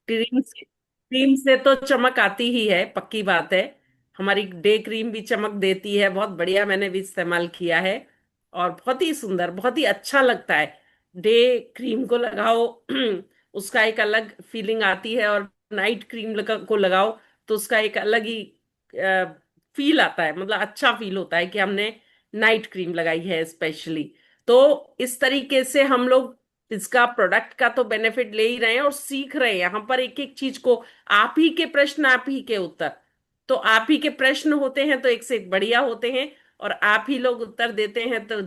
Cream से तो चमक आती ही है, पक्की बात है। हमारी डे क्रीम भी चमक देती है, बहुत बढ़िया, मैंने भी इस्तेमाल किया है। और बहुत ही सुंदर, बहुत ही अच्छा लगता है। डे क्रीम को लगाओ उसका एक अलग फीलिंग आती है, और नाइट क्रीम को लगाओ तो उसका एक अलग ही फील आता है, मतलब अच्छा फील होता है कि हमने नाइट क्रीम लगाई है स्पेशली। तो इस तरीके से हम लोग इसका प्रोडक्ट का तो बेनिफिट ले ही रहे हैं और सीख रहे हैं यहाँ पर एक एक चीज को। आप ही के प्रश्न, आप ही के उत्तर। तो आप ही के प्रश्न होते हैं तो एक से एक बढ़िया होते हैं, और आप ही लोग उत्तर देते हैं तो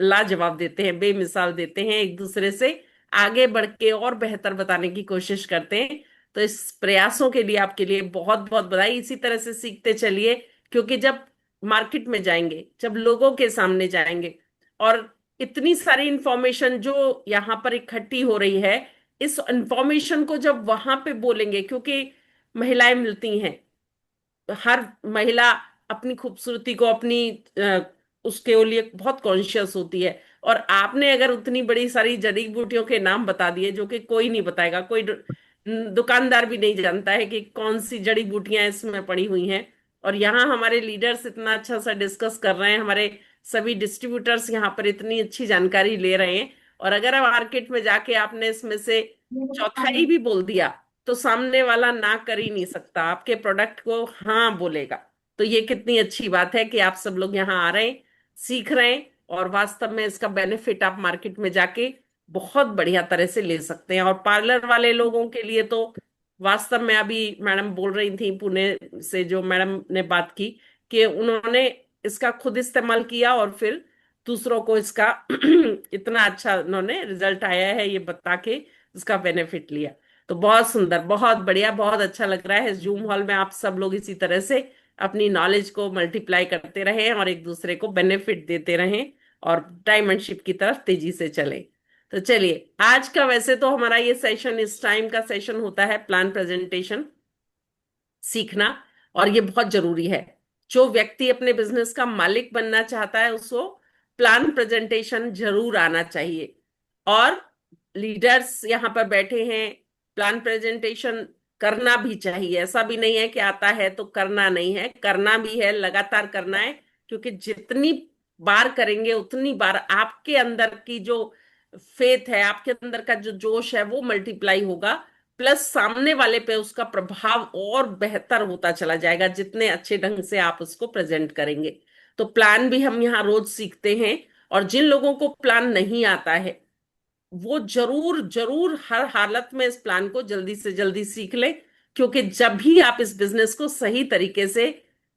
लाजवाब देते हैं, बेमिसाल देते हैं, एक दूसरे से आगे बढ़ के और बेहतर बताने की कोशिश करते हैं। तो इस प्रयासों के लिए आपके लिए बहुत बहुत बधाई। इसी तरह से सीखते चलिए, क्योंकि जब मार्केट में जाएंगे, जब लोगों के सामने जाएंगे, और इतनी सारी इंफॉर्मेशन जो यहाँ पर इकट्ठी हो रही है, इस इंफॉर्मेशन को जब वहां पे बोलेंगे, क्योंकि महिलाएं मिलती हैं, हर महिला अपनी खूबसूरती को, अपनी उसके लिए बहुत कॉन्शियस होती है। और आपने अगर उतनी बड़ी सारी जड़ी बूटियों के नाम बता दिए जो कि कोई नहीं बताएगा, कोई दुकानदार भी नहीं जानता है कि कौन सी जड़ी बूटियां इसमें पड़ी हुई हैं। और यहाँ हमारे लीडर्स इतना अच्छा सा डिस्कस कर रहे हैं, हमारे सभी डिस्ट्रीब्यूटर्स यहाँ पर इतनी अच्छी जानकारी ले रहे हैं। और अगर मार्केट में जाके आपने इसमें से चौथाई भी बोल दिया, तो सामने वाला ना कर ही नहीं सकता, आपके प्रोडक्ट को हाँ बोलेगा। तो ये कितनी अच्छी बात है कि आप सब लोग यहाँ आ रहे हैं, सीख रहे हैं, और वास्तव में इसका बेनिफिट आप मार्केट में जाके बहुत बढ़िया तरह से ले सकते हैं। और पार्लर वाले लोगों के लिए तो वास्तव में, अभी मैडम बोल रही थी पुणे से, जो मैडम ने बात की, कि उन्होंने इसका खुद इस्तेमाल किया और फिर दूसरों को इसका इतना अच्छा उन्होंने रिजल्ट आया है ये बता के इसका बेनिफिट लिया। तो बहुत सुंदर, बहुत बढ़िया, बहुत अच्छा लग रहा है। इस जूम हॉल में आप सब लोग इसी तरह से अपनी नॉलेज को मल्टीप्लाई करते रहें और एक दूसरे को बेनिफिट देते रहें, और डायमंडशिप की तरफ तेजी से चलें। तो चलिए, आज का वैसे तो हमारा ये सेशन, इस टाइम का सेशन होता है प्लान प्रेजेंटेशन सीखना, और ये बहुत जरूरी है। जो व्यक्ति अपने बिजनेस का मालिक बनना चाहता है उसको प्लान प्रेजेंटेशन जरूर आना चाहिए। और लीडर्स यहाँ पर बैठे हैं, प्लान प्रेजेंटेशन करना भी चाहिए। ऐसा भी नहीं है कि आता है तो करना नहीं है, करना भी है, लगातार करना है। क्योंकि जितनी बार करेंगे उतनी बार आपके अंदर की जो फेथ है, आपके अंदर का जो जोश है, वो मल्टीप्लाई होगा। प्लस सामने वाले पे उसका प्रभाव और बेहतर होता चला जाएगा जितने अच्छे ढंग से आप उसको प्रेजेंट करेंगे। तो प्लान भी हम यहाँ रोज सीखते हैं। और जिन लोगों को प्लान नहीं आता है, वो जरूर जरूर हर हालत में इस प्लान को जल्दी से जल्दी सीख ले। क्योंकि जब भी आप इस बिजनेस को सही तरीके से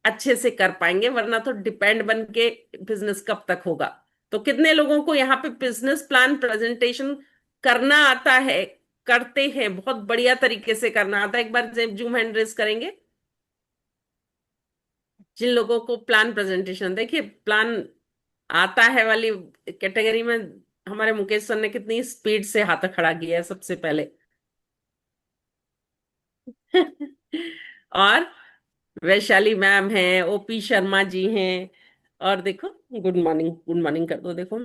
अच्छे से कर पाएंगे, वरना तो डिपेंड बन के बिजनेस कब तक होगा। तो कितने लोगों को यहाँ पे बिजनेस प्लान प्रेजेंटेशन करना आता है, करते हैं, बहुत बढ़िया तरीके से करना आता है? एक बार जूम हैंड रेस करेंगे जिन लोगों को प्लान प्रेजेंटेशन, देखिए प्लान आता है वाली कैटेगरी में हमारे मुकेश सर ने कितनी स्पीड से हाथ खड़ा किया है सबसे पहले। और वैशाली मैम हैं, ओपी शर्मा जी हैं, और देखो, गुड मॉर्निंग, गुड मॉर्निंग कर दो, देखो।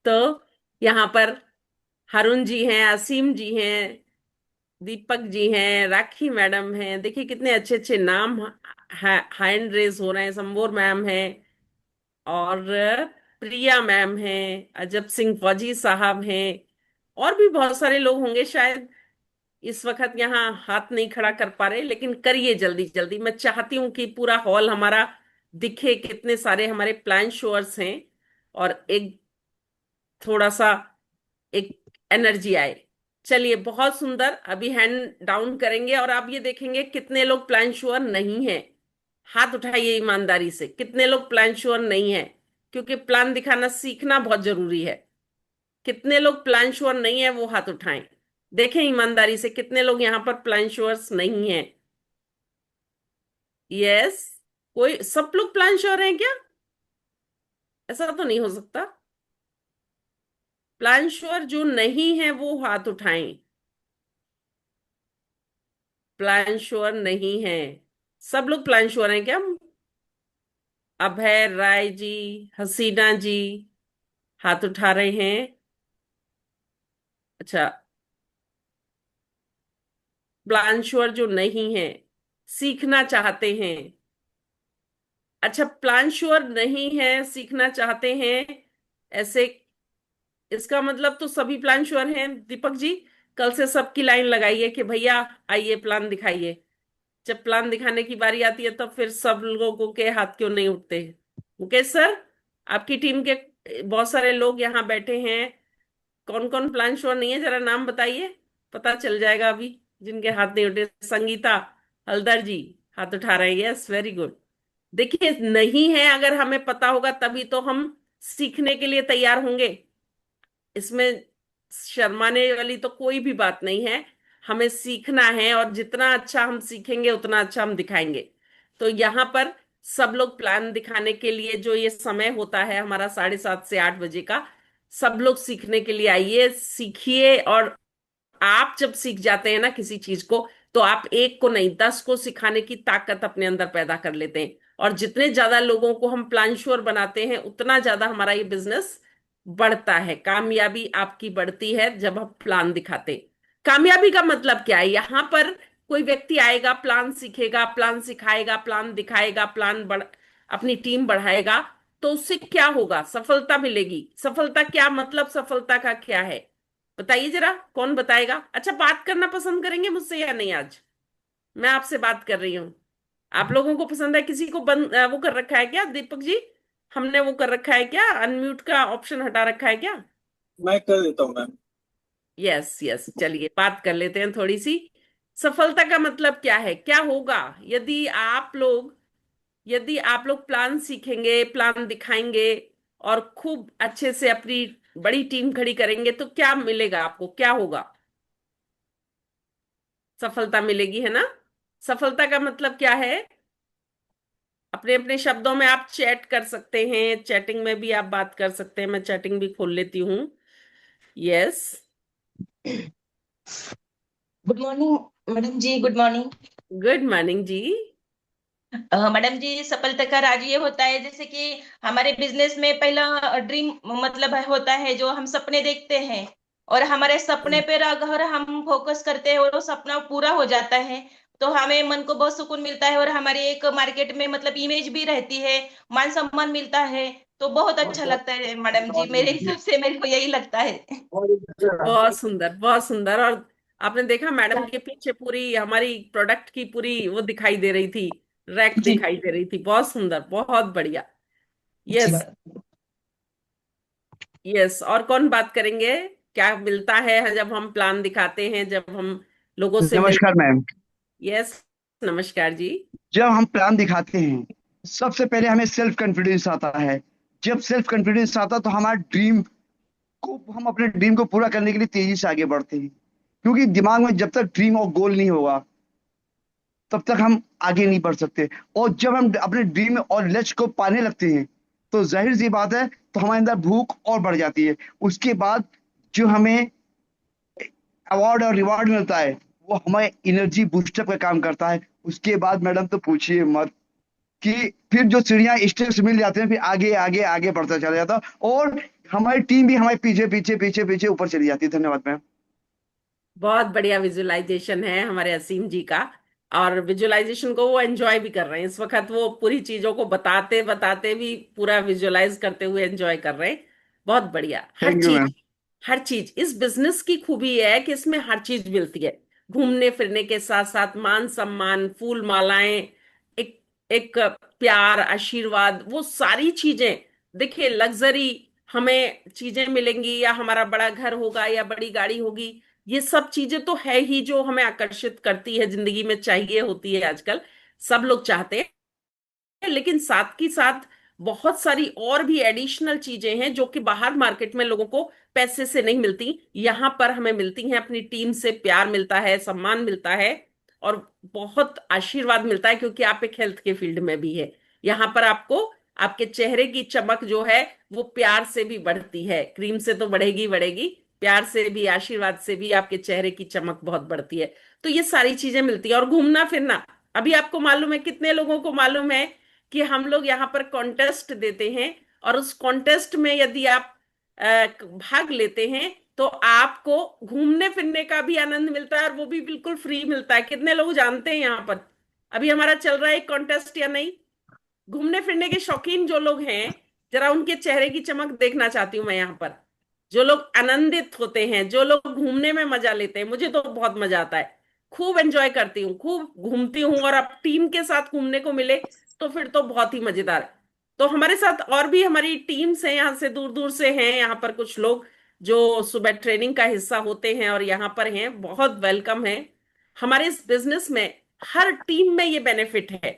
तो यहाँ पर हरुण जी हैं, असीम जी हैं, दीपक जी हैं, राखी मैडम हैं, देखिए कितने अच्छे अच्छे नाम हैंड रेज हो रहे हैं। संबोर मैम हैं, और प्रिया मैम हैं, अजब सिंह फौजी साहब हैं, और भी बहुत सारे लोग होंगे शायद इस वक्त यहाँ हाथ नहीं खड़ा कर पा रहे। लेकिन करिए जल्दी जल्दी, मैं चाहती हूँ कि पूरा हॉल हमारा दिखे, कितने सारे हमारे प्लान शोअर्स हैं, और एक थोड़ा सा एक एनर्जी आए। चलिए, बहुत सुंदर, अभी हैंड डाउन करेंगे और आप ये देखेंगे कितने लोग प्लान श्योर नहीं है। हाथ उठाइए ईमानदारी से, कितने लोग प्लान श्योर नहीं है, क्योंकि प्लान दिखाना सीखना बहुत जरूरी है। कितने लोग प्लान श्योर नहीं है वो हाथ उठाएं। देखें ईमानदारी से कितने लोग यहाँ पर प्लान श्योर्स नहीं है। यस, कोई, सब लोग प्लान श्योर हैं क्या? ऐसा तो नहीं हो सकता। प्लान श्योर जो नहीं है वो हाथ उठाएं। प्लान श्योर नहीं है, सब लोग प्लान श्योर हैं क्या? अभय राय जी, हसीना जी हाथ उठा रहे हैं। अच्छा, प्लान श्योर जो नहीं है, सीखना चाहते हैं। अच्छा, प्लान श्योर नहीं है, सीखना चाहते हैं, ऐसे इसका मतलब तो सभी प्लान श्योर हैं दीपक जी। कल से सबकी लाइन लगाइए कि भैया आइए प्लान दिखाइए। जब प्लान दिखाने की बारी आती है तब फिर सब लोगों के हाथ क्यों नहीं उठते। मुकेश सर, आपकी टीम के बहुत सारे लोग यहाँ बैठे हैं, कौन कौन प्लान श्योर नहीं है, जरा नाम बताइए, पता चल जाएगा अभी जिनके हाथ नहीं उठे। संगीता हलदर जी हाथ उठा रहे हैं, यस वेरी गुड। देखिए, नहीं है, अगर हमें पता होगा तभी तो हम सीखने के लिए तैयार होंगे। इसमें शर्माने वाली तो कोई भी बात नहीं है। हमें सीखना है और जितना अच्छा हम सीखेंगे उतना अच्छा हम दिखाएंगे। तो यहाँ पर सब लोग प्लान दिखाने के लिए, जो ये समय होता है हमारा 7:30 से 8 बजे का, सब लोग सीखने के लिए आइए, सीखिए। और आप जब सीख जाते हैं ना किसी चीज को, तो आप एक को नहीं 10 को सिखाने की ताकत अपने अंदर पैदा कर लेते हैं। और जितने ज्यादा लोगों को हम प्लान श्योर बनाते हैं उतना ज्यादा हमारा ये बिजनेस बढ़ता है। कामयाबी आपकी बढ़ती है जब आप प्लान दिखाते हैं। कामयाबी का मतलब क्या है? यहाँ पर कोई व्यक्ति आएगा, प्लान सीखेगा, प्लान सिखाएगा, प्लान दिखाएगा, अपनी टीम बढ़ाएगा, तो उससे क्या होगा? सफलता मिलेगी। सफलता क्या मतलब, सफलता का क्या है बताइए जरा, कौन बताएगा? अच्छा, बात करना पसंद करेंगे मुझसे या नहीं? आज मैं आपसे बात कर रही हूँ, आप लोगों को पसंद है? किसी को वो कर रखा है क्या दीपक जी? हमने वो कर रखा है क्या, अनम्यूट का ऑप्शन हटा रखा है क्या? मैं कर देता हूँ मैम। यस यस, चलिए बात कर लेते हैं थोड़ी सी। सफलता का मतलब क्या है, क्या होगा यदि आप लोग प्लान सीखेंगे, प्लान दिखाएंगे और खूब अच्छे से अपनी बड़ी टीम खड़ी करेंगे, तो क्या मिलेगा आपको, क्या होगा? सफलता मिलेगी, है ना? सफलता का मतलब क्या है? अपने अपने शब्दों में आप चैट कर सकते हैं, चैटिंग में भी आप बात कर सकते हैं, मैं चैटिंग भी खोल लेती हूँ। यस। गुड मॉर्निंग मैडम जी, गुड मॉर्निंग। गुड मॉर्निंग जी। मैडम जी, सफलता का राज ये होता है जैसे कि हमारे बिजनेस में पहला ड्रीम मतलब होता है जो हम सपने देखते हैं, और हमारे सपने पर अगर हम फोकस करते हैं और वो सपना पूरा हो जाता है तो हमें मन को बहुत सुकून मिलता है, और हमारी एक मार्केट में मतलब इमेज भी रहती है, मान सम्मान मिलता है। तो बहुत अच्छा लगता है मैडम जी, मेरे हिसाब से मेरे को यही लगता है। बहुत सुंदर, बहुत सुंदर। और आपने देखा मैडम के पीछे पूरी हमारी प्रोडक्ट की पूरी वो दिखाई दे रही थी, रैक जी। दिखाई दे रही थी, बहुत सुंदर, बहुत बढ़िया। जी यस। मैडम। यस, और कौन बात करेंगे? क्या मिलता है जब हम प्लान दिखाते हैं, जब हम लोगों से नमस्कार मिलते? मैम। यस, नमस्कार जी। जब हम प्लान दिखाते हैं, सबसे पहले हमें सेल्फ कॉन्फिडेंस आता है। जब सेल्फ कॉन्फिडेंस आता तो हमारा ड्रीम को हम अपने ड्रीम को पूरा करने के लिए तेजी से आगे बढ़ते हैं। क्योंकि दिमाग में जब तक ड्रीम और गोल नहीं होगा तब तक हम आगे नहीं बढ़ सकते। और जब हम अपने ड्रीम और लक्ष्य को पाने लगते हैं तो जाहिर सी बात है, तो हमारे अंदर भूख और बढ़ जाती है। उसके बाद जो हमें अवार्ड और रिवार्ड मिलता है वो हमें एनर्जी बूस्टअप का काम करता है। उसके बाद मैडम तो पूछिए मत कि फिर जो चिड़िया स्टेप्स मिल जाते हैं, फिर आगे आगे आगे बढ़ता चला जाता है, और हमारी टीम भी हमारे पीछे पीछे पीछे पीछे ऊपर चली जाती है। धन्यवाद मैम। बहुत बढ़िया विजुअलाइजेशन है हमारे असीम जी का। और विजुअलाइजेशन को वो एंजॉय भी कर रहे हैं इस वक्त, वो पूरी चीजों को बताते बताते भी पूरा विजुअलाइज करते हुए एंजॉय कर रहे हैं। बहुत बढ़िया। Her thank you ma'am. चीज, हर चीज इस बिजनेस की खूबी है कि इसमें हर चीज मिलती है। घूमने फिरने के साथ साथ मान सम्मान, फूल मालाएं, एक एक प्यार, आशीर्वाद, वो सारी चीजें। देखिए, लग्जरी हमें चीजें मिलेंगी, या हमारा बड़ा घर होगा, या बड़ी गाड़ी होगी, ये सब चीजें तो है ही जो हमें आकर्षित करती है, जिंदगी में चाहिए होती है आजकल, सब लोग चाहते हैं। लेकिन साथ की साथ बहुत सारी और भी एडिशनल चीजें हैं जो कि बाहर मार्केट में लोगों को पैसे से नहीं मिलती, यहाँ पर हमें मिलती हैं। अपनी टीम से प्यार मिलता है, सम्मान मिलता है, और बहुत आशीर्वाद मिलता है, क्योंकि आप एक हेल्थ के फील्ड में भी है। यहाँ पर आपको आपके चेहरे की चमक जो है वो प्यार से भी बढ़ती है, क्रीम से तो बढ़ेगी बढ़ेगी, प्यार से भी, आशीर्वाद से भी आपके चेहरे की चमक बहुत बढ़ती है। तो ये सारी चीजें मिलती है। और घूमना फिरना, अभी आपको मालूम है, कितने लोगों को मालूम है कि हम लोग यहाँ पर कॉन्टेस्ट देते हैं, और उस कॉन्टेस्ट में यदि आप भाग लेते हैं तो आपको घूमने फिरने का भी आनंद मिलता है और वो भी बिल्कुल फ्री मिलता है। कितने लोग जानते हैं यहाँ पर अभी हमारा चल रहा है एक कॉन्टेस्ट या नहीं? घूमने फिरने के शौकीन जो लोग हैं, जरा उनके चेहरे की चमक देखना चाहती हूँ मैं यहाँ पर। जो लोग आनंदित होते हैं, जो लोग घूमने में मजा लेते हैं, मुझे तो बहुत मजा आता है, खूब एंजॉय करती हूँ, खूब घूमती हूँ। और अब टीम के साथ घूमने को मिले तो फिर तो बहुत ही मजेदार है। तो हमारे साथ और भी हमारी टीम्स हैं, यहाँ से दूर दूर से हैं यहाँ पर कुछ लोग जो सुबह ट्रेनिंग का हिस्सा होते हैं और यहाँ पर हैं, बहुत वेलकम है। हमारे इस बिजनेस में हर टीम में ये बेनिफिट है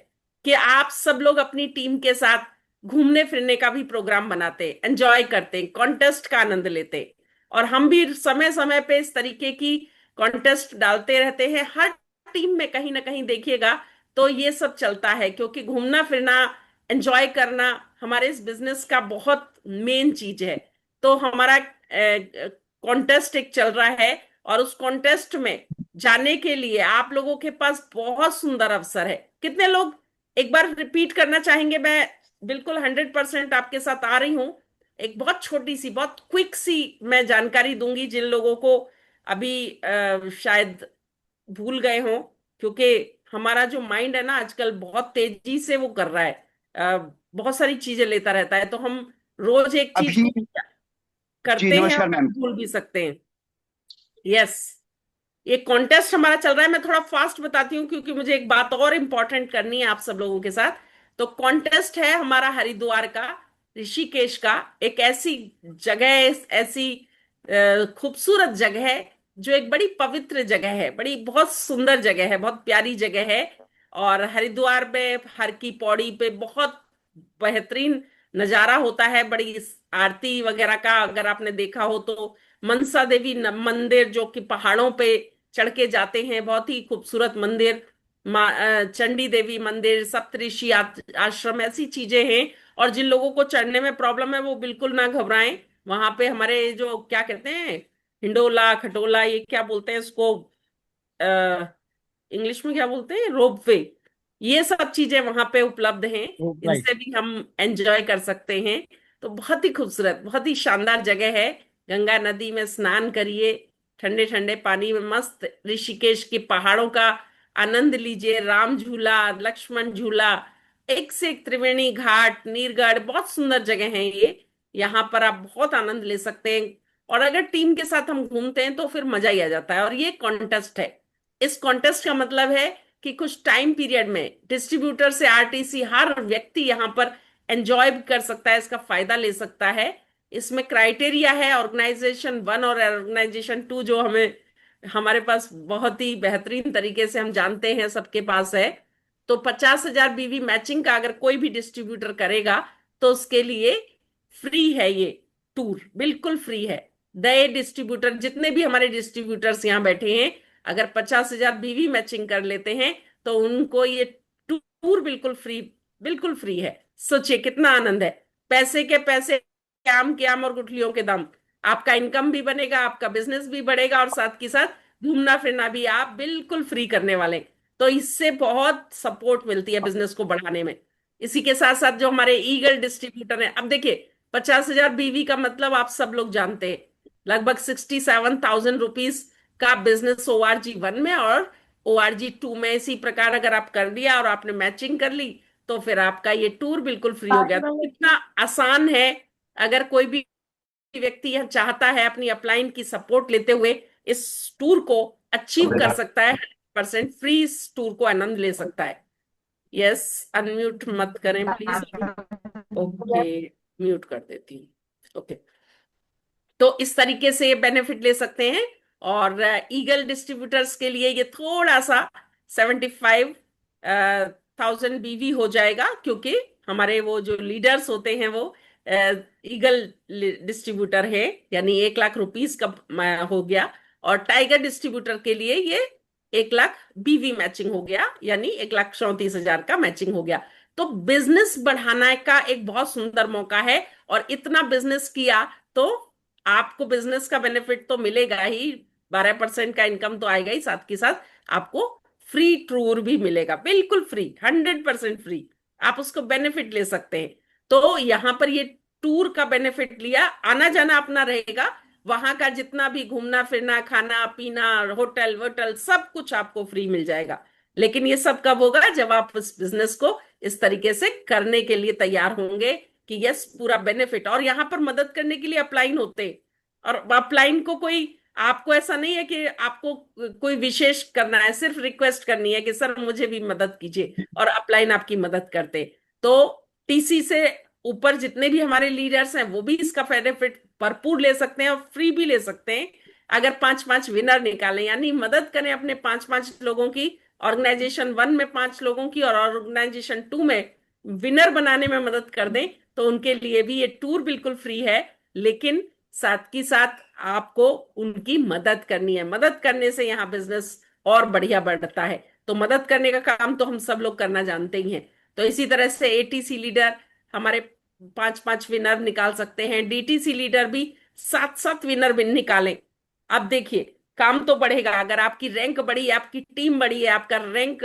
कि आप सब लोग अपनी टीम के साथ घूमने फिरने का भी प्रोग्राम बनाते, एंजॉय करते, कॉन्टेस्ट का आनंद लेते। और हम भी समय समय पे इस तरीके की कॉन्टेस्ट डालते रहते हैं हर टीम में, कहीं ना कहीं देखिएगा तो ये सब चलता है, क्योंकि घूमना फिरना, एंजॉय करना हमारे इस बिजनेस का बहुत मेन चीज है। तो हमारा कॉन्टेस्ट एक चल रहा है और उस कॉन्टेस्ट में जाने के लिए आप लोगों के पास बहुत सुंदर अवसर है। कितने लोग एक बार रिपीट करना चाहेंगे? मैं बिल्कुल 100% आपके साथ आ रही हूँ। एक बहुत छोटी सी, बहुत क्विक सी मैं जानकारी दूंगी जिन लोगों को अभी शायद भूल गए हों, क्योंकि हमारा जो माइंड है ना आजकल बहुत तेजी से वो कर रहा है, बहुत सारी चीजें लेता रहता है, तो हम रोज एक चीज अभी। को जी करते हैं नमस्कार और मैम। भूल भी सकते हैं। यस, ये कॉन्टेस्ट हमारा चल रहा है। मैं थोड़ा फास्ट बताती हूँ क्योंकि मुझे एक बात और इम्पोर्टेंट करनी है आप सब लोगों के साथ। तो कॉन्टेस्ट है हमारा हरिद्वार का, ऋषिकेश का, एक ऐसी जगह, ऐसी खूबसूरत जगह है जो एक बड़ी पवित्र जगह है, बड़ी बहुत सुंदर जगह है, बहुत प्यारी जगह है। और हरिद्वार में हर की पौड़ी पे बहुत बेहतरीन नजारा होता है, बड़ी आरती वगैरह का अगर आपने देखा हो तो। मनसा देवी मंदिर जो कि पहाड़ों पे चढ़ के जाते हैं, बहुत ही खूबसूरत मंदिर। चंडी देवी मंदिर, सप्तऋषि आश्रम, ऐसी चीजें हैं। और जिन लोगों को चढ़ने में प्रॉब्लम है वो बिल्कुल ना घबराएं। वहां पे हमारे जो क्या कहते हैं, हिंडोला खटोला, ये क्या बोलते हैं इसको, इंग्लिश में क्या बोलते हैं, रोपवे, ये सब चीजें वहां पे उपलब्ध हैं। राइट। इनसे भी हम एंजॉय कर सकते हैं। तो बहुत ही खूबसूरत, बहुत ही शानदार जगह है। गंगा नदी में स्नान करिए, ठंडे ठंडे पानी में मस्त ऋषिकेश के पहाड़ों का आनंद लीजिए। राम झूला, लक्ष्मण झूला, एक से एक त्रिवेणी घाट, नीरगढ़, बहुत सुंदर जगह है ये। यहाँ पर आप बहुत आनंद ले सकते हैं। और अगर टीम के साथ हम घूमते हैं तो फिर मजा ही आ जाता है। और ये कॉन्टेस्ट है, इस कॉन्टेस्ट का मतलब है कि कुछ टाइम पीरियड में डिस्ट्रीब्यूटर से आरटीसी हर व्यक्ति यहाँ पर एंजॉय कर सकता है, इसका फायदा ले सकता है। इसमें क्राइटेरिया है ऑर्गेनाइजेशन 1 और ऑर्गेनाइजेशन 2, जो हमें हमारे पास बहुत ही बेहतरीन तरीके से हम जानते हैं सबके पास है। तो 50,000 बीवी मैचिंग का अगर कोई भी डिस्ट्रीब्यूटर करेगा तो उसके लिए फ्री है ये टूर, बिल्कुल फ्री है। नए डिस्ट्रीब्यूटर, जितने भी हमारे डिस्ट्रीब्यूटर्स यहाँ बैठे हैं, अगर 50,000 बीवी मैचिंग कर लेते हैं तो उनको ये टूर बिल्कुल फ्री, बिल्कुल फ्री है। सोचिए कितना आनंद है। पैसे के पैसे, आम के आम और गुठलियों के दाम। आपका इनकम भी बनेगा, आपका बिजनेस भी बढ़ेगा, और साथ के साथ घूमना फिरना भी आप बिल्कुल फ्री करने वाले। तो इससे बहुत सपोर्ट मिलती है बिजनेस को बढ़ाने में। इसी के साथ साथ जो हमारे ईगल डिस्ट्रीब्यूटर हैं, अब देखिए 50,000 बीवी का मतलब आप सब लोग जानते हैं, लगभग 67,000 रुपीज का बिजनेस ORG 1 में और ORG 2 में। इसी प्रकार अगर आप कर लिया और आपने मैचिंग कर ली तो फिर आपका ये टूर बिल्कुल फ्री हो गया। तो कितना आसान है। अगर कोई भी व्यक्ति यह चाहता है अपनी अपलाइन की सपोर्ट लेते हुए इस टूर को अचीव कर सकता है, 100% फ्री इस टूर को आनंद ले सकता है। यस, अनम्यूट मत करें प्लीज। ओके, म्यूट कर देती हूँ। ओके, तो इस तरीके से ये बेनिफिट ले सकते हैं। और ईगल डिस्ट्रीब्यूटर्स के लिए ये थोड़ा सा 75,000 बीवी हो जाएगा, क्योंकि हमारे वो जो लीडर्स होते हैं वो ईगल डिस्ट्रीब्यूटर है, यानी 1 लाख रुपीस का हो गया। और टाइगर डिस्ट्रीब्यूटर के लिए ये 1 लाख बीवी मैचिंग हो गया, यानी 1,34,000 का मैचिंग हो गया। तो बिजनेस बढ़ाने का एक बहुत सुंदर मौका है। और इतना बिजनेस किया तो आपको बिजनेस का बेनिफिट तो मिलेगा ही, 12% का इनकम तो आएगा ही, साथ के साथ आपको फ्री टूर भी मिलेगा, बिल्कुल फ्री, 100% फ्री। आप उसको बेनिफिट ले सकते हैं। तो यहाँ पर ये टूर का बेनिफिट लिया, आना जाना अपना रहेगा। वहां का जितना भी घूमना फिरना खाना पीना होटल वोटल सब कुछ आपको फ्री मिल जाएगा। लेकिन ये सब कब होगा? जब आप इस बिजनेस को इस तरीके से करने के लिए तैयार होंगे कि यस पूरा बेनिफिट। और यहाँ पर मदद करने के लिए अपलाइन होते हैं। और अपलाइन को कोई, आपको ऐसा नहीं है कि आपको कोई विशेष करना है, सिर्फ रिक्वेस्ट करनी है कि सर मुझे भी मदद कीजिए, और अपलाइन आपकी मदद करते। तो टीसी से ऊपर जितने भी हमारे लीडर्स हैं वो भी इसका बेनिफिट भरपूर ले सकते हैं और फ्री भी ले सकते हैं। अगर 5-5 विनर निकालें, यानी मदद करें अपने 5-5 लोगों की, ऑर्गेनाइजेशन 1 में 5 लोगों की और ऑर्गेनाइजेशन 2 में विनर बनाने में मदद कर दें, तो उनके लिए भी ये टूर बिल्कुल फ्री है। लेकिन साथ ही साथ आपको उनकी मदद करनी है। मदद करने से यहाँ बिजनेस और बढ़िया बढ़ता है। तो मदद करने का काम तो हम सब लोग करना जानते ही हैं। तो इसी तरह से एटीसी लीडर हमारे 5-5 विनर निकाल सकते हैं, डीटीसी लीडर भी 7-7 विनर भी निकालें। अब देखिए काम तो बढ़ेगा। अगर आपकी रैंक बढ़ी है, आपकी टीम बढ़ी है, आपका रैंक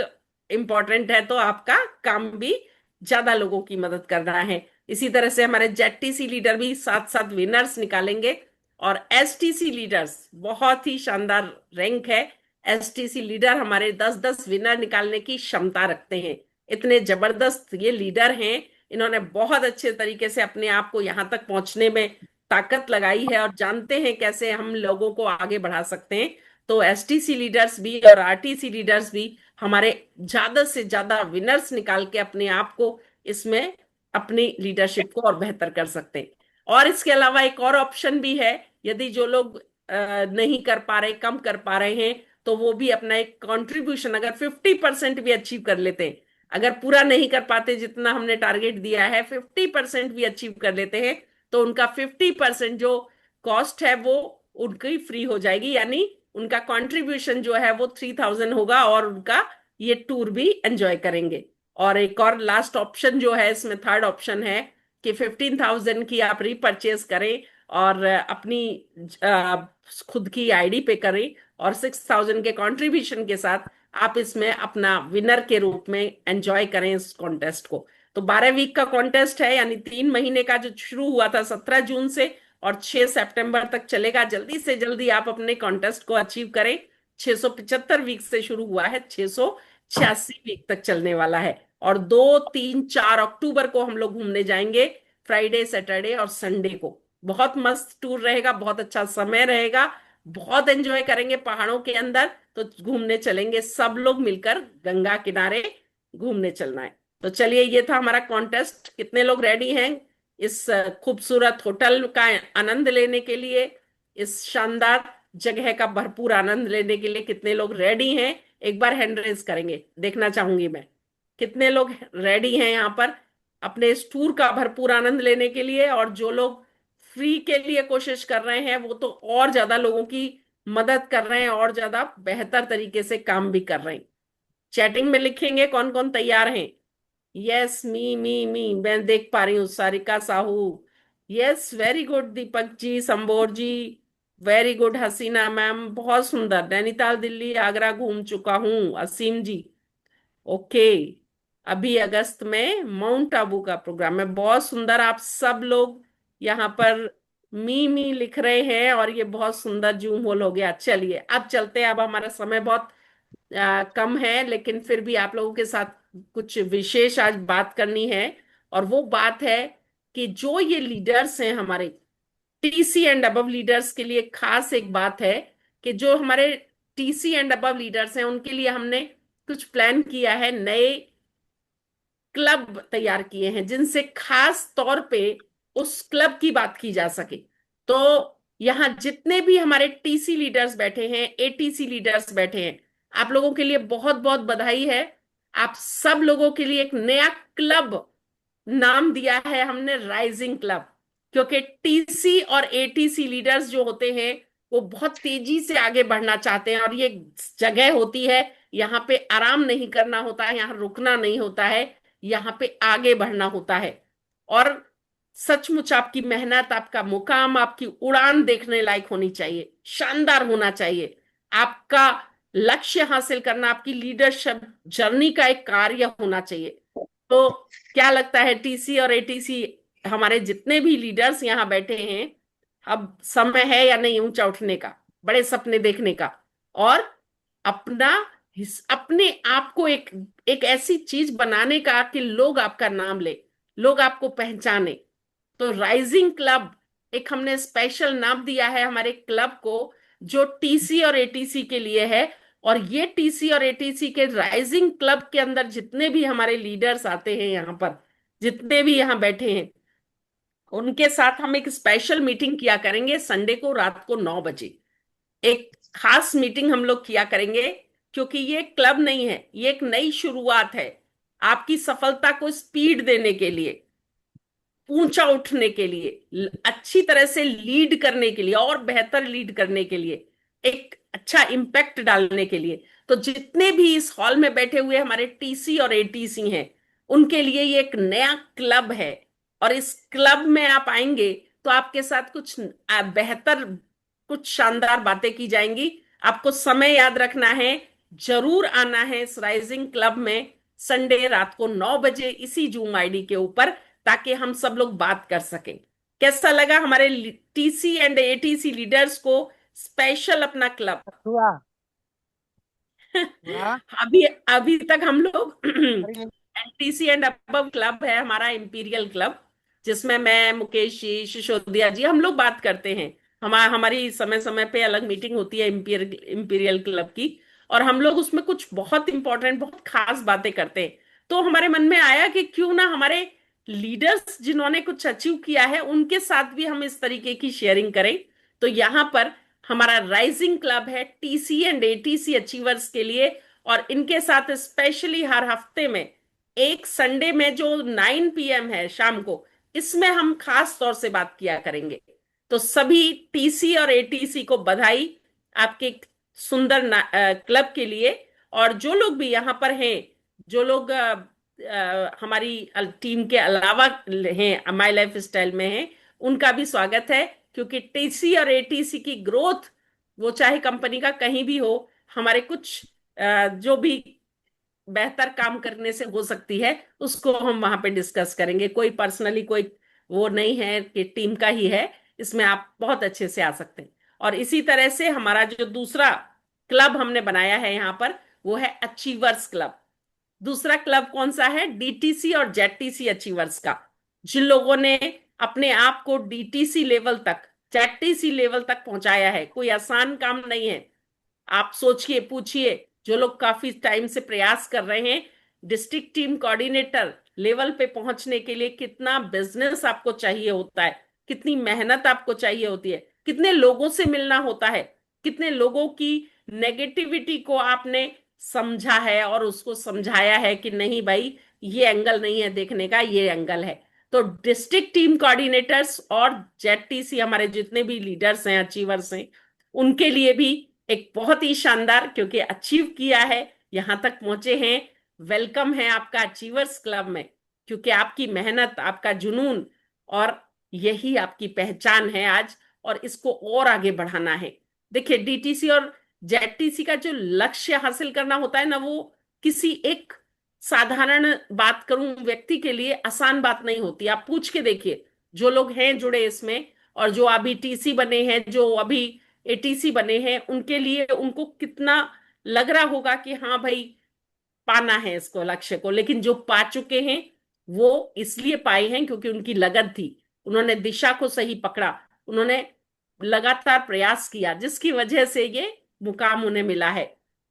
इंपॉर्टेंट है, तो आपका काम भी ज्यादा लोगों की मदद करना है। इसी तरह से हमारे जेडटीसी लीडर भी 7-7 विनर्स निकालेंगे। और एसटीसी लीडर्स बहुत ही शानदार रैंक है। एसटीसी लीडर हमारे 10-10 विनर निकालने की क्षमता रखते हैं। इतने जबरदस्त ये लीडर हैं। इन्होंने बहुत अच्छे तरीके से अपने आप को यहाँ तक पहुंचने में ताकत लगाई है और जानते हैं कैसे हम लोगों को आगे बढ़ा सकते हैं। तो एसटीसी लीडर्स भी और आरटीसी लीडर्स भी हमारे ज्यादा से ज्यादा विनर्स निकाल के अपने आप को इसमें अपनी लीडरशिप को और बेहतर कर सकते हैं। और इसके अलावा एक और ऑप्शन भी है। यदि जो लोग नहीं कर पा रहे, कम कर पा रहे हैं, तो वो भी अपना एक कंट्रीब्यूशन अगर 50% भी अचीव कर लेते हैं, अगर पूरा नहीं कर पाते जितना हमने टारगेट दिया है, 50% भी अचीव कर लेते हैं, तो उनका 50% जो कॉस्ट है वो उनकी फ्री हो जाएगी। यानी उनका कंट्रीब्यूशन जो है वो 3000 होगा और उनका ये टूर भी एंजॉय करेंगे। और एक और लास्ट ऑप्शन जो है इसमें, थर्ड ऑप्शन है कि 15,000 की आप रीपरचेज करें और अपनी खुद की आईडी पे करें, और 6,000 के कंट्रीब्यूशन के साथ आप इसमें अपना विनर के रूप में एंजॉय करें इस कॉन्टेस्ट को। तो 12 वीक का कॉन्टेस्ट है, यानी 3 महीने का, जो शुरू हुआ था 17 जून से और 6 सितंबर तक चलेगा। जल्दी से जल्दी आप अपने कॉन्टेस्ट को अचीव करें। 675 वीक से शुरू हुआ है, 686 वीक तक चलने वाला है। और 2, 3, 4 अक्टूबर को हम लोग घूमने जाएंगे, फ्राइडे सैटरडे और संडे को। बहुत मस्त टूर रहेगा, बहुत अच्छा समय रहेगा, बहुत एंजॉय करेंगे पहाड़ों के अंदर। तो घूमने चलेंगे सब लोग मिलकर, गंगा किनारे घूमने चलना है। तो चलिए, ये था हमारा कॉन्टेस्ट। कितने लोग रेडी हैं इस खूबसूरत होटल का आनंद लेने के लिए, इस शानदार जगह का भरपूर आनंद लेने के लिए कितने लोग रेडी हैं? एक बार हैंड रेज करेंगे, देखना चाहूंगी मैं कितने लोग रेडी हैं यहाँ पर अपने इस टूर का भरपूर आनंद लेने के लिए। और जो लोग फ्री के लिए कोशिश कर रहे हैं वो तो और ज्यादा लोगों की मदद कर रहे हैं और ज्यादा बेहतर तरीके से काम भी कर रहे हैं। चैटिंग में लिखेंगे कौन कौन तैयार हैं। यस, मी मैं देख पा रही हूँ। Sarika Sahu, yes, very good. Deepak ji, Sambor ji, very good. Haseena ma'am, बहुत सुंदर। नैनीताल दिल्ली आगरा घूम चुका हूँ। असीम जी, ओके। अभी अगस्त में माउंट आबू का प्रोग्राम है, बहुत सुंदर। आप सब लोग यहाँ पर मी लिख रहे हैं और ये बहुत सुंदर जूम होल हो गया। चलिए अब चलते हैं। अब हमारा समय बहुत कम है, लेकिन फिर भी आप लोगों के साथ कुछ विशेष आज बात करनी है। और वो बात है कि जो ये लीडर्स हैं हमारे टीसी एंड अबव लीडर्स के लिए खास एक बात है कि जो हमारे टीसी एंड अबव लीडर्स हैं उनके लिए हमने कुछ प्लान किया है। नए क्लब तैयार किए हैं जिनसे खास तौर पे उस क्लब की बात की जा सके। तो यहाँ जितने भी हमारे टीसी लीडर्स बैठे हैं, एटीसी लीडर्स बैठे हैं, आप लोगों के लिए बहुत बहुत बधाई है। आप सब लोगों के लिए एक नया क्लब नाम दिया है हमने, राइजिंग क्लब। क्योंकि टीसी और एटीसी लीडर्स जो होते हैं वो बहुत तेजी से आगे बढ़ना चाहते हैं, और ये जगह होती है यहाँ पे आराम नहीं करना होता है, यहाँ रुकना नहीं होता है, यहाँ पे आगे बढ़ना होता है। और सचमुच आपकी मेहनत, आपका मुकाम, आपकी उड़ान देखने लायक होनी चाहिए, शानदार होना चाहिए। आपका लक्ष्य हासिल करना आपकी लीडरशिप जर्नी का एक कार्य होना चाहिए। तो क्या लगता है टीसी और एटीसी, हमारे जितने भी लीडर्स यहाँ बैठे हैं, अब समय है या नहीं ऊंचा उठने का, बड़े सपने देखने का, और अपना अपने आप को एक एक ऐसी चीज बनाने का कि लोग आपका नाम ले, लोग आपको पहचाने। तो राइजिंग क्लब एक हमने स्पेशल नाम दिया है हमारे क्लब को, जो टीसी और एटीसी के लिए है। और ये टीसी और एटीसी के राइजिंग क्लब के अंदर जितने भी हमारे लीडर्स आते हैं यहाँ पर, जितने भी यहाँ बैठे हैं, उनके साथ हम एक स्पेशल मीटिंग किया करेंगे संडे को रात को 9 बजे। एक खास मीटिंग हम लोग किया करेंगे, क्योंकि ये क्लब नहीं है, ये एक नई शुरुआत है आपकी सफलता को स्पीड देने के लिए, ऊंचा उठने के लिए, अच्छी तरह से लीड करने के लिए और बेहतर लीड करने के लिए, एक अच्छा इम्पैक्ट डालने के लिए। तो जितने भी इस हॉल में बैठे हुए हमारे टीसी और एटीसी हैं, उनके लिए ये एक नया क्लब है। और इस क्लब में आप आएंगे तो आपके साथ कुछ बेहतर, कुछ शानदार बातें की जाएंगी। आपको समय याद रखना है, जरूर आना है इस राइजिंग क्लब में संडे रात को 9 बजे इसी जूम आईडी के ऊपर, ताकि हम सब लोग बात कर सकें। कैसा लगा हमारे टीसी एंड एटीसी लीडर्स को स्पेशल अपना क्लब? हुआ। वाह। अभी अभी तक हम लोग अरे एनटीसी एंड अबव क्लब है हमारा, इंपीरियल क्लब, जिसमें मैं, मुकेश जी, सिसोदिया जी, हम लोग बात करते हैं। हमारी समय समय पे अलग मीटिंग होती है इंपीरियल क्लब की, और हम लोग उसमें कुछ बहुत इंपॉर्टेंट, बहुत खास बातें करते हैं। तो हमारे मन में आया कि क्यों ना हमारे लीडर्स जिन्होंने कुछ अचीव किया है उनके साथ भी हम इस तरीके की शेयरिंग करें। तो यहाँ पर हमारा राइजिंग क्लब है टीसी एंड एटीसी अचीवर्स के लिए, और इनके साथ स्पेशली हर हफ्ते में एक संडे में जो 9 PM है शाम को, इसमें हम खास तौर से बात किया करेंगे। तो सभी टीसी और एटीसी को बधाई आपके सुंदर क्लब के लिए। और जो लोग भी यहाँ पर हैं, जो लोग हमारी टीम के अलावा हैं, माई लाइफ स्टाइल में हैं, उनका भी स्वागत है। क्योंकि टीसी और एटीसी की ग्रोथ, वो चाहे कंपनी का कहीं भी हो, हमारे कुछ जो भी बेहतर काम करने से हो सकती है, उसको हम वहां पे डिस्कस करेंगे। कोई पर्सनली कोई वो नहीं है कि टीम का ही है, इसमें आप बहुत अच्छे से आ सकते हैं। और इसी तरह से हमारा जो दूसरा क्लब हमने बनाया है यहाँ पर, वो है अचीवर्स क्लब। दूसरा क्लब कौन सा है? डीटीसी और जेटीसी अचीवर्स का। जिन लोगों ने अपने आप को डीटीसी लेवल तक, जेटीसी लेवल तक पहुंचाया है, कोई आसान काम नहीं है। आप सोचिए, पूछिए, जो लोग काफी टाइम से प्रयास कर रहे हैं, डिस्ट्रिक्ट टीम कोऑर्डिनेटर लेवल पे पहुंचने के लिए कितना बिजनेस आपको चाहिए होता है, कितनी मेहनत आपको चाहिए होती है, कितने लोगों से मिलना होता है, कितने लोगों की नेगेटिविटी को आपने समझा है और उसको समझाया है कि नहीं भाई, ये एंगल नहीं है देखने का, ये एंगल है। तो डिस्ट्रिक्ट टीम कोऑर्डिनेटर्स और जेडटीसी हमारे जितने भी लीडर्स हैं, अचीवर्स हैं, उनके लिए भी एक बहुत ही शानदार, क्योंकि अचीव किया है, यहां तक पहुंचे हैं, वेलकम है आपका अचीवर्स क्लब में। क्योंकि आपकी मेहनत, आपका जुनून, और यही आपकी पहचान है आज, और इसको और आगे बढ़ाना है। देखिए, डीटीसी और जेडटीसी का जो लक्ष्य हासिल करना होता है ना, वो किसी एक साधारण बात करूं व्यक्ति के लिए आसान बात नहीं होती। आप पूछ के देखिए, जो लोग हैं जुड़े इसमें, और जो अभी टीसी बने हैं, जो अभी एटीसी बने हैं, उनके लिए उनको कितना लग रहा होगा कि हाँ भाई, पाना है इसको, लक्ष्य को। लेकिन जो पा चुके हैं, वो इसलिए पाए हैं क्योंकि उनकी लगन थी, उन्होंने दिशा को सही पकड़ा, उन्होंने लगातार प्रयास किया, जिसकी वजह से ये मुकाम उन्हें मिला है।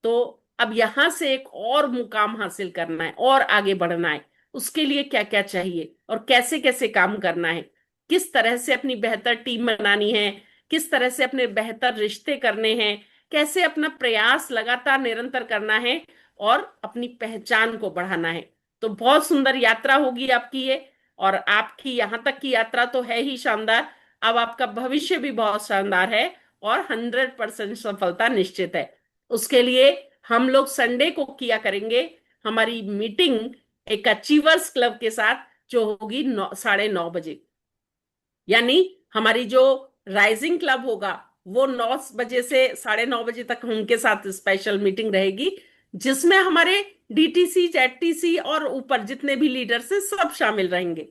तो अब यहां से एक और मुकाम हासिल करना है और आगे बढ़ना है। उसके लिए क्या क्या चाहिए और कैसे कैसे काम करना है, किस तरह से अपनी बेहतर टीम बनानी है, किस तरह से अपने बेहतर रिश्ते करने हैं, कैसे अपना प्रयास लगातार निरंतर करना है और अपनी पहचान को बढ़ाना है। तो बहुत सुंदर यात्रा होगी आपकी ये। और आपकी यहाँ तक की यात्रा तो है ही शानदार, अब आपका भविष्य भी बहुत शानदार है, और 100% सफलता निश्चित है। उसके लिए हम लोग संडे को किया करेंगे हमारी मीटिंग एक अचीवर्स क्लब के साथ, जो होगी 9:30 बजे। यानी हमारी जो राइजिंग क्लब होगा, वो 9 बजे से 9:30 बजे तक उनके साथ स्पेशल मीटिंग रहेगी, जिसमें हमारे डीटीसी, जेडटीसी और ऊपर जितने भी लीडर्स हैं, सब शामिल रहेंगे।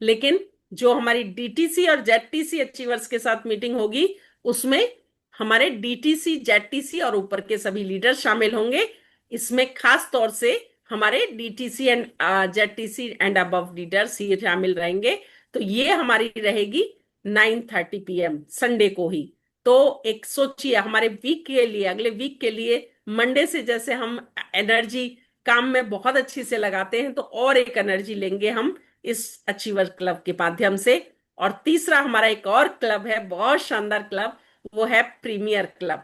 लेकिन जो हमारी डीटीसी और जेडटीसी अचीवर्स के साथ मीटिंग होगी, उसमें हमारे डीटीसी, जेडटीसी और ऊपर के सभी लीडर शामिल होंगे। इसमें खास तौर से हमारे DTC and ZTC and above leaders ही शामिल रहेंगे। तो ये हमारी रहेगी 9:30 PM संडे को ही। तो एक सोचिए हमारे वीक के लिए, अगले वीक के लिए, मंडे से जैसे हम एनर्जी काम में बहुत अच्छी से लगाते हैं, तो और एक एनर्जी लेंगे हम इस अचीवर क्लब के माध्यम से। और तीसरा हमारा एक और क्लब है, बहुत शानदार क्लब, वो है प्रीमियर क्लब।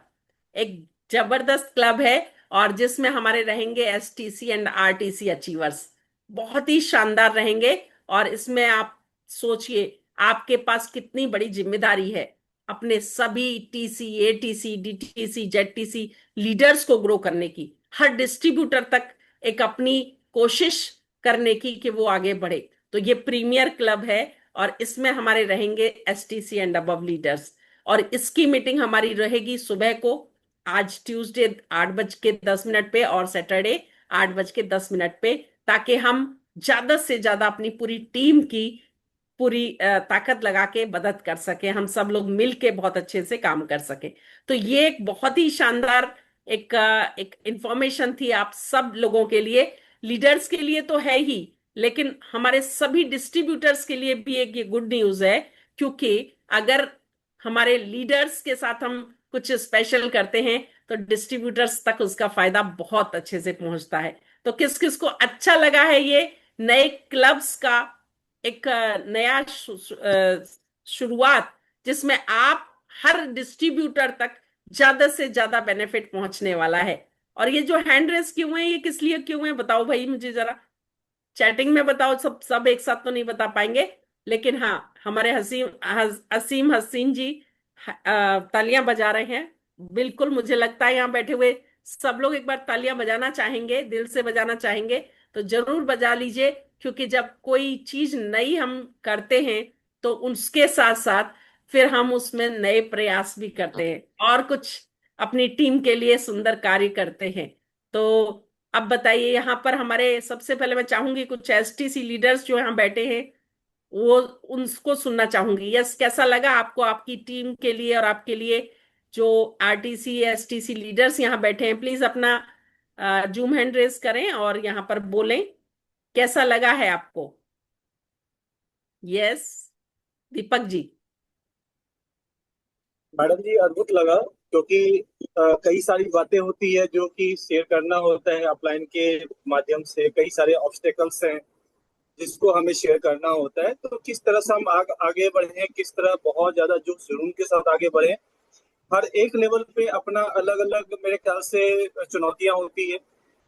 एक जबरदस्त क्लब है, और जिसमें हमारे रहेंगे एसटीसी एंड आरटीसी अचीवर्स, बहुत ही शानदार रहेंगे। और इसमें आप सोचिए आपके पास कितनी बड़ी जिम्मेदारी है अपने सभी टीसी, एटीसी, डीटीसी, जेडटीसी लीडर्स को ग्रो करने की, हर डिस्ट्रीब्यूटर तक एक अपनी कोशिश करने की कि वो आगे बढ़े। तो ये प्रीमियर क्लब है, और इसमें हमारे रहेंगे एसटीसी एंड अबव लीडर्स। और इसकी मीटिंग हमारी रहेगी सुबह को, आज ट्यूसडे 8:10 पे और सैटरडे 8:10 पे, ताकि हम ज्यादा से ज्यादा अपनी पूरी टीम की पूरी ताकत लगा के मदद कर सके, हम सब लोग मिल के बहुत अच्छे से काम कर सके। तो ये एक बहुत ही शानदार एक इंफॉर्मेशन थी आप सब लोगों के लिए। लीडर्स के लिए तो है ही, लेकिन हमारे सभी डिस्ट्रीब्यूटर्स के लिए भी एक ये गुड न्यूज है, क्योंकि अगर हमारे लीडर्स के साथ हम कुछ स्पेशल करते हैं तो डिस्ट्रीब्यूटर्स तक उसका फायदा बहुत अच्छे से पहुंचता है। तो किस किस को अच्छा लगा है ये नए क्लब्स का एक नया शुरुआत, जिसमें आप हर डिस्ट्रीब्यूटर तक ज्यादा से ज्यादा बेनिफिट पहुंचने वाला है। और ये जो हैंड रेस क्यों है, ये किस लिए क्यों है, बताओ भाई मुझे जरा, चैटिंग में बताओ। सब सब एक साथ तो नहीं बता पाएंगे, लेकिन हाँ, हमारे असीम हसीन जी तालियां बजा रहे हैं। बिल्कुल, मुझे लगता है यहाँ बैठे हुए सब लोग एक बार तालियां बजाना चाहेंगे, दिल से बजाना चाहेंगे। तो जरूर बजा लीजिए, क्योंकि जब कोई चीज नई हम करते हैं तो उसके साथ साथ फिर हम उसमें नए प्रयास भी करते हैं और कुछ अपनी टीम के लिए सुंदर कार्य करते हैं। तो अब बताइए, यहाँ पर हमारे सबसे पहले मैं चाहूंगी कुछ एसटीसी लीडर्स जो यहाँ बैठे हैं, वो उनको सुनना चाहूंगी। यस, कैसा लगा आपको आपकी टीम के लिए और आपके लिए? जो आरटीसी एसटीसी लीडर्स यहाँ बैठे हैं, प्लीज अपना जूम हैंड रेस करें और यहाँ पर बोलें, कैसा लगा है आपको? यस, दीपक जी। मैडम जी, अद्भुत लगा। क्योंकि कई सारी बातें होती है जो कि शेयर करना होता है अपलाइन के माध्यम से। कई सारे ऑब्स्टेकल्स हैं जिसको हमें शेयर करना होता है। तो किस तरह से हम आगे बढ़े, किस तरह बहुत ज्यादा जो जुनून के साथ आगे बढ़े। हर एक लेवल पे अपना अलग अलग मेरे ख्याल से चुनौतियां होती है,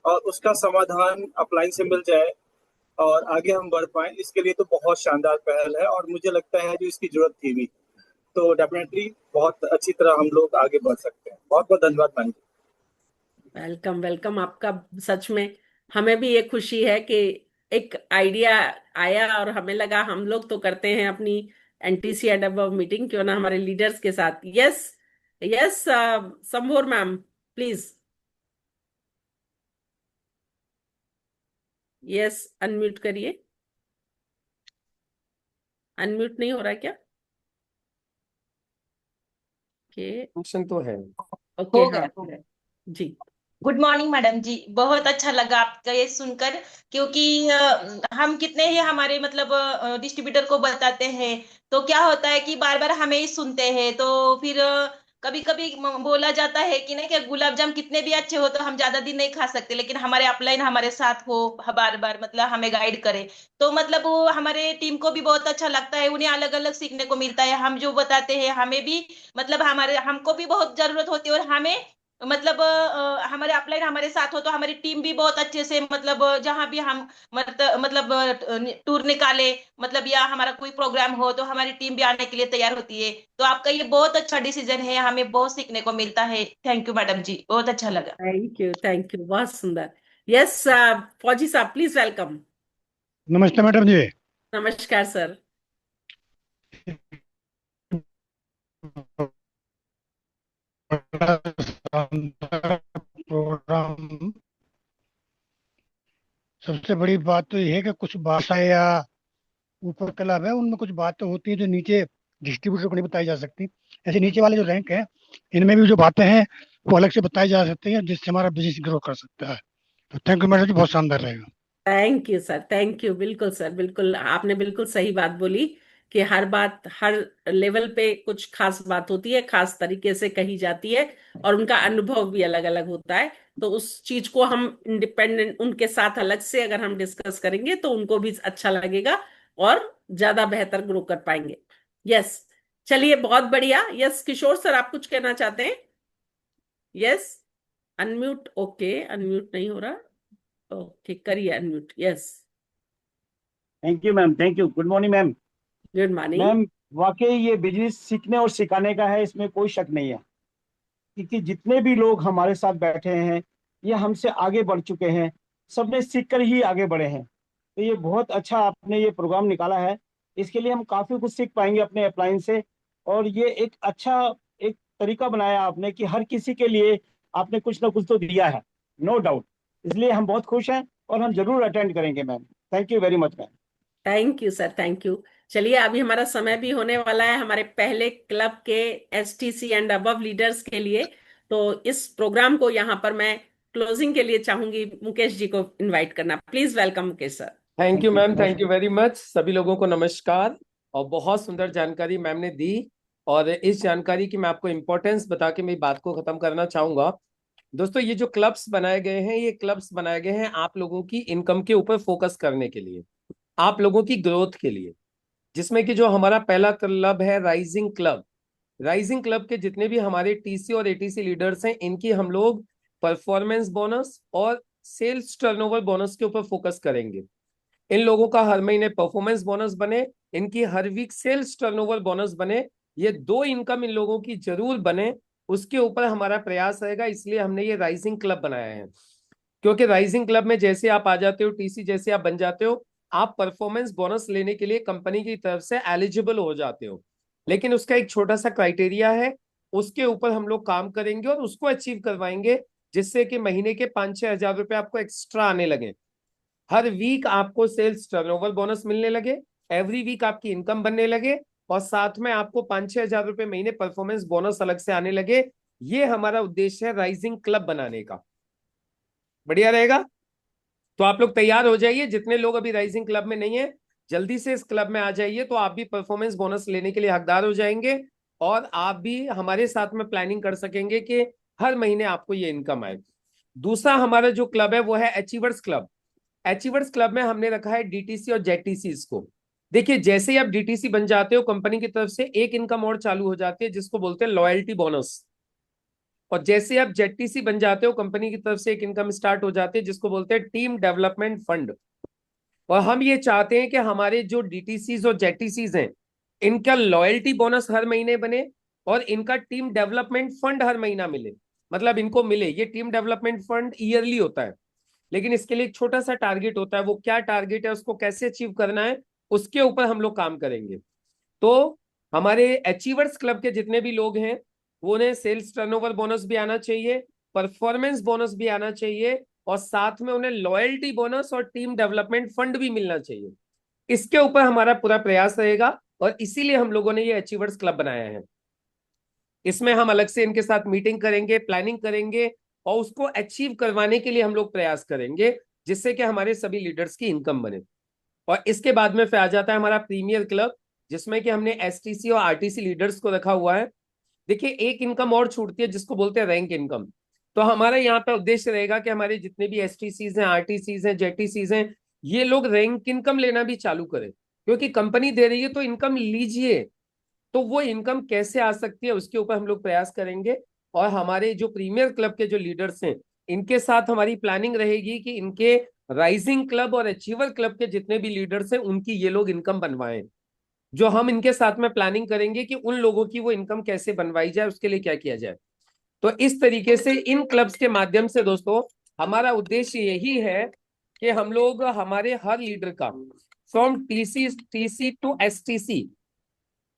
और उसका समाधान अपलाइन से मिल जाए और आगे हम बढ़ पाए, इसके लिए तो बहुत शानदार पहल है, और मुझे लगता है जो इसकी जरूरत थी भी। तो डेफिनेटली बहुत अच्छी तरह हम लोग आगे बढ़ सकते हैं। बहुत बहुत धन्यवाद मैम। वेलकम वेलकम आपका। सच में हमें भी ये खुशी है कि एक आइडिया आया और हमें लगा हम लोग तो करते हैं अपनी एनटीसी एंड अबव मीटिंग, क्यों ना हमारे लीडर्स के साथ। Yes, yes, Sambhor ma'am, please. Yes, unmute करिए। अनम्यूट नहीं हो रहा है क्या? ओके, फंक्शन तो है। ओके, हो हाँ, गया। हो गया जी। गुड मॉर्निंग मैडम जी, बहुत अच्छा लगा आपका ये सुनकर। क्योंकि हम कितने ही हमारे मतलब डिस्ट्रीब्यूटर को बताते हैं, तो क्या होता है कि बार बार हमें ही सुनते हैं। तो फिर कभी कभी बोला जाता है कि नहीं, कि गुलाब जाम कितने भी अच्छे हो तो हम ज्यादा दिन नहीं खा सकते, लेकिन हमारे अपलाइन हमारे साथ हो, बार बार मतलब हमें गाइड करे, तो मतलब वो हमारे टीम को भी बहुत अच्छा लगता है। उन्हें अलग अलग सीखने को मिलता है। हम जो बताते हैं हमें भी मतलब हमारे हमको भी बहुत जरूरत होती है, और हमें मतलब हमारे अपलाइन हमारे साथ हो तो हमारी टीम भी बहुत अच्छे से मतलब जहां भी हम मतलब टूर निकाले, मतलब या हमारा कोई प्रोग्राम हो तो हमारी टीम भी आने के लिए तैयार होती है। तो आपका ये बहुत अच्छा डिसीजन है, हमें बहुत सीखने को मिलता है। थैंक यू मैडम जी, बहुत अच्छा लगा। थैंक यू, थैंक यू, बहुत सुंदर। यस, फौजी साहब, प्लीज वेलकम। नमस्ते मैडम जी। नमस्कार सर। बड़ा शानदार प्रोग्राम। सबसे बड़ी बात तो यह है कि कुछ भाषा या ऊपर क्लब है, उनमें कुछ बातें होती है जो नीचे डिस्ट्रीब्यूटर को नहीं बताई जा सकती। ऐसे नीचे वाले जो रैंक है, इनमें भी जो बातें हैं वो अलग से बताई जा सकती हैं, जिससे हमारा बिजनेस ग्रो कर सकता है। तो थैंक यू मैडम जी, बहुत शानदार रहेगा। Thank you sir, thank you. बिल्कुल सर, बिल्कुल आपने बिल्कुल सही बात बोली कि हर बात हर लेवल पे कुछ खास बात होती है, खास तरीके से कही जाती है, और उनका अनुभव भी अलग अलग होता है। तो उस चीज को हम इंडिपेंडेंट उनके साथ अलग से अगर हम डिस्कस करेंगे तो उनको भी अच्छा लगेगा और ज्यादा बेहतर ग्रो कर पाएंगे। यस। चलिए, बहुत बढ़िया। यस किशोर सर, आप कुछ कहना चाहते हैं? यस। अनम्यूट। ओके, अनम्यूट नहीं हो रहा। ओके, करिए unmute. Yes. Thank you ma'am, thank you. Good morning ma'am. Good morning. Ma'am, वाकई ये बिजनेस सीखने और सिखाने का है, इसमें कोई शक नहीं है। क्योंकि जितने भी लोग हमारे साथ बैठे हैं, ये हमसे आगे बढ़ चुके हैं। सबने सीख कर ही आगे बढ़े हैं। तो ये बहुत अच्छा आपने ये प्रोग्राम निकाला है। इसके लिए हम काफी कुछ सीख पाएंगे अपने अप्लायंस से। और ये एक अच्छा एक तरीका बनाया आपने कि हर किसी के लिए आपने कुछ ना कुछ तो दिया है, नो डाउट। इसलिए हम बहुत खुश हैं और हम जरूर अटेंड करेंगे ma'am. Thank you very much ma'am. Thank you sir, thank you. चलिए, अभी हमारा समय भी होने वाला है हमारे पहले क्लब के एसटीसी एंड अबव लीडर्स के लिए। तो इस प्रोग्राम को यहाँ पर मैं क्लोजिंग के लिए चाहूंगी मुकेश जी को इनवाइट करना। Please welcome Mukesh sir. Thank you thank you, ma'am, thank you नमस्कार। Very much. सभी लोगों को नमस्कार। और बहुत सुंदर जानकारी मैम ने दी। और इस जानकारी की मैं आपको इम्पोर्टेंस बता के मेरी बात को खत्म करना चाहूंगा। दोस्तों, ये जो क्लब्स बनाए गए हैं, ये क्लब्स बनाए गए हैं आप लोगों की इनकम के ऊपर फोकस करने के लिए, आप लोगों की ग्रोथ के लिए। जिसमें कि जो हमारा पहला क्लब है राइजिंग क्लब, राइजिंग क्लब के जितने भी हमारे टीसी और एटीसी लीडर्स हैं, इनकी हम लोग परफॉर्मेंस बोनस और सेल्स टर्नओवर बोनस के ऊपर फोकस करेंगे। इन लोगों का हर महीने परफॉर्मेंस बोनस बने, इनकी हर वीक सेल्स टर्नओवर बोनस बने, ये दो इनकम इन लोगों की जरूर बने, उसके ऊपर हमारा प्रयास रहेगा। इसलिए हमने ये राइजिंग क्लब बनाया है। क्योंकि राइजिंग क्लब में जैसे आप आ जाते हो, टीसी जैसे आप बन जाते हो, आप परफॉर्मेंस बोनस लेने के लिए कंपनी की तरफ से एलिजिबल हो जाते हो। लेकिन उसका एक छोटा सा क्राइटेरिया है, उसके ऊपर हम लोग काम करेंगे और उसको अचीव करवाएंगे, जिससे कि महीने के 5-6 हजार रुपए आपको एक्स्ट्रा आने लगे। हर वीक आपको सेल्स टर्नओवर बोनस मिलने लगे, एवरी वीक आपकी इनकम बनने लगे, और साथ में आपको 5-6 हजार रुपए महीने परफॉर्मेंस बोनस अलग से आने लगे। ये हमारा उद्देश्य है राइजिंग क्लब बनाने का। बढ़िया रहेगा। तो आप लोग तैयार हो जाइए, जितने लोग अभी राइजिंग क्लब में नहीं है, जल्दी से इस क्लब में आ जाइए, तो आप भी परफॉर्मेंस बोनस लेने के लिए हकदार हो जाएंगे। और आप भी हमारे साथ में प्लानिंग कर सकेंगे कि हर महीने आपको ये इनकम आए। दूसरा हमारा जो क्लब है वो है अचीवर्स क्लब। अचीवर्स क्लब में हमने रखा है डीटीसी और जेटीसी को। देखिए, जैसे ही आप डीटीसी बन जाते हो, कंपनी की तरफ से एक इनकम और चालू हो जाती है, जिसको बोलते हैं लॉयल्टी बोनस। और जैसे आप जेटीसी बन जाते हो, कंपनी की तरफ से एक इनकम स्टार्ट हो जाती है, जिसको बोलते हैं टीम डेवलपमेंट फंड। और हम ये चाहते हैं कि हमारे जो डीटीसीज और जेटीसीज हैं, इनका लॉयल्टी बोनस हर महीने बने और इनका टीम डेवलपमेंट फंड हर महीना मिले। मतलब इनको मिले। ये टीम डेवलपमेंट फंड ईयरली होता है, लेकिन इसके लिए एक छोटा सा टारगेट होता है। वो क्या टारगेट है, उसको कैसे अचीव करना है, उसके ऊपर हम लोग काम करेंगे। तो हमारे अचीवर्स क्लब के जितने भी लोग हैं, वो उन्हें सेल्स टर्नओवर बोनस भी आना चाहिए, परफॉर्मेंस बोनस भी आना चाहिए, और साथ में उन्हें लॉयल्टी बोनस और टीम डेवलपमेंट फंड भी मिलना चाहिए। इसके ऊपर हमारा पूरा प्रयास रहेगा, और इसीलिए हम लोगों ने ये अचीवर्स क्लब बनाया है। इसमें हम अलग से इनके साथ मीटिंग करेंगे, प्लानिंग करेंगे, और उसको अचीव करवाने के लिए हम लोग प्रयास करेंगे, जिससे कि हमारे सभी लीडर्स की इनकम बने। और इसके बाद में फिर आ जाता है हमारा प्रीमियर क्लब, जिसमें कि हमने एसटीसी और आरटीसी लीडर्स को रखा हुआ है। देखिए, एक इनकम और छूटती है, जिसको बोलते हैं रैंक इनकम। तो हमारा यहाँ पे उद्देश्य रहेगा कि हमारे जितने भी एसटीसीज हैं, आरटीसीज हैं, जेटीसीज हैं, ये लोग रैंक इनकम लेना भी चालू करें। क्योंकि कंपनी दे रही है तो इनकम लीजिए। तो वो इनकम कैसे आ सकती है, उसके ऊपर हम लोग प्रयास करेंगे। और हमारे जो प्रीमियर क्लब के जो लीडर्स हैं, इनके साथ हमारी प्लानिंग रहेगी कि इनके राइजिंग क्लब और अचीवर क्लब के जितने भी लीडर्स हैं, उनकी ये लोग इनकम बनवाएं। जो हम इनके साथ में प्लानिंग करेंगे कि उन लोगों की वो इनकम कैसे बनवाई जाए, उसके लिए क्या किया जाए। तो इस तरीके से इन क्लब्स के माध्यम से दोस्तों, हमारा उद्देश्य यही है कि हम लोग हमारे हर लीडर का, from TC TC to STC,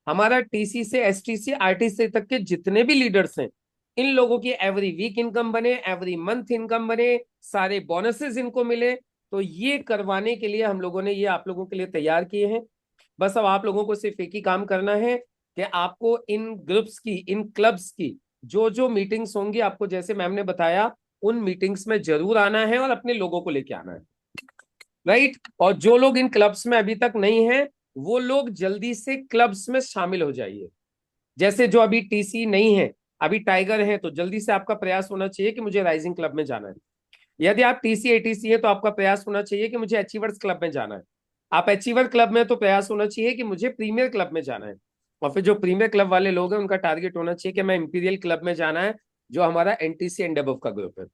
हमारा टीसी से एसटीसी आरटीसी तक के जितने भी लीडर्स हैं, इन लोगों की एवरी वीक इनकम बने, एवरी मंथ इनकम बने, सारे बोनसेस इनको मिले। तो ये करवाने के लिए हम लोगों ने ये आप लोगों के लिए तैयार किए हैं। बस अब आप लोगों को सिर्फ एक ही काम करना है कि आपको इन ग्रुप्स की, इन क्लब्स की जो जो मीटिंग्स होंगी, आपको जैसे मैम ने बताया उन मीटिंग्स में जरूर आना है और अपने लोगों को लेके आना है, राइट। और जो लोग इन क्लब्स में अभी तक नहीं है वो लोग जल्दी से क्लब्स में शामिल हो जाइए। जैसे जो अभी टीसी नहीं है, अभी टाइगर है, तो जल्दी से आपका प्रयास होना चाहिए कि मुझे राइजिंग क्लब में जाना है। यदि आप टीसी एटीसी है तो आपका प्रयास होना चाहिए कि मुझे अचीवर्स क्लब में जाना है। आप अचीवर क्लब में तो प्रयास होना चाहिए कि मुझे प्रीमियर क्लब में जाना है। और फिर जो प्रीमियर क्लब वाले लोग हैं उनका टारगेट होना चाहिए कि मैं इंपीरियल क्लब में जाना है, जो हमारा एनटीसी एंड अबव का ग्रुप है।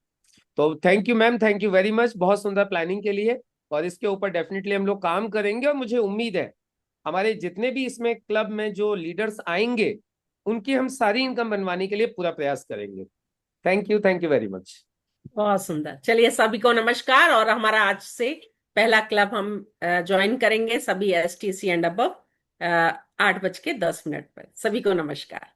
तो thank you ma'am, thank you very much, बहुत सुंदर प्लानिंग के लिए। और इसके ऊपर डेफिनेटली हम लोग काम करेंगे और मुझे उम्मीद है हमारे जितने भी इसमें क्लब में जो लीडर्स आएंगे उनकी हम सारी इनकम बनवाने के लिए पूरा प्रयास करेंगे। Thank you very much. बहुत सुंदर। चलिए सभी को नमस्कार। और हमारा आज से पहला क्लब हम ज्वाइन करेंगे, सभी STC एंड अबव, 8:10 पर। सभी को नमस्कार।